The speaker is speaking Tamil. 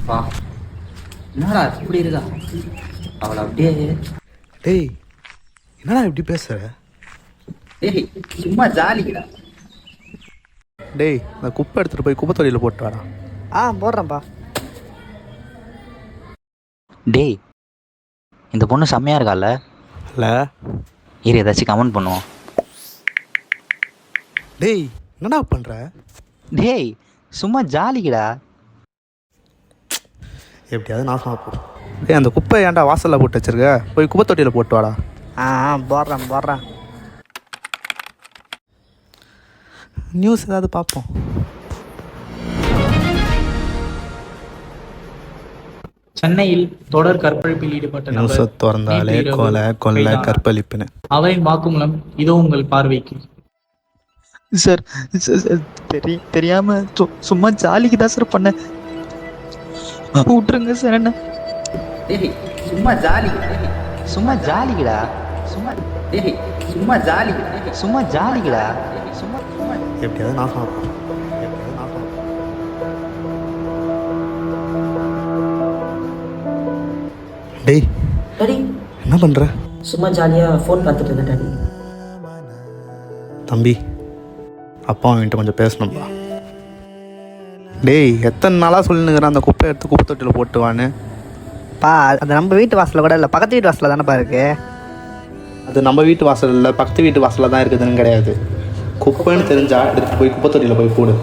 வா, என்னடா இப்படி இருக்கா அவளை அப்படியே. டேய், என்னடா இப்படி பேசுற? டேய் சும்மா ஜாலிக்குடா. டேய், இந்த குப்பை எடுத்துகிட்டு போய் குப்பை தொட்டியில் போட்டு வாடா. போடுறேன்ப்பா. டேய், இந்த பொண்ணு செம்மையா இருக்கால. இல்லை. இரு ஏதாச்சும் கமெண்ட் பண்ணுவோம். டேய், என்னடா பண்ணுற? டேய் சும்மா ஜாலிக்குடா. எப்படியாவது நான் சாப்பிடும். டேய், அந்த குப்பை ஏன்டா வாசலில் போட்டு வச்சிருக்க? போய் குப்பை தொட்டியில் போட்டு வாடா. போடுறேன். நியூஸ் ஏதாவது பார்ப்போம். சென்னையில் தொடர் கற்பழிப்பில் ஈடுபட்ட நியூஸை நபர் திறந்தாலே நேற்று இரவு கொலை கொள்ளை கைதானார். கற்பழிப்புன்னு. அவரின் வாக்குமூலம் இதோ உங்கள் பார்வைக்கு. சார் தெரியாம சும்மா ஜாலிக்கு தான் சார் பண்ண. விட்டுருங்க சார். என்ன டேய் சும்மா ஜாலிக்குடா. சும்மா ஜாலிக்குடா. சும்மா எப்படியாவது நான் சாப்பிடும். டேய், டாடி என்ன பண்ணுற? சும்மா ஜாலியாக ஃபோன் பார்த்துட்டு இருந்தேன் டாடி. தம்பி, அப்பா அவன்கிட்ட கொஞ்சம் பேசணும்பா. டேய், எத்தனை நாளாக சொல்லினுங்கிறேன் அந்த குப்பை எடுத்து குப்பை தொட்டியில் போட்டுவான்னு. அது நம்ம வீட்டு வாசலில் கூட இல்லை, பக்கத்து வீட்டு வாசலில் தானேப்பா இருக்கு. அது நம்ம வீட்டு வாசல் இல்லை, பக்கத்து வீட்டு வாசலில் தான் இருக்குதுன்னு கிடையாது. குப்பைன்னு தெரிஞ்சா எடுத்துகிட்டு போய் குப்பை தொட்டியில் போய் போடு.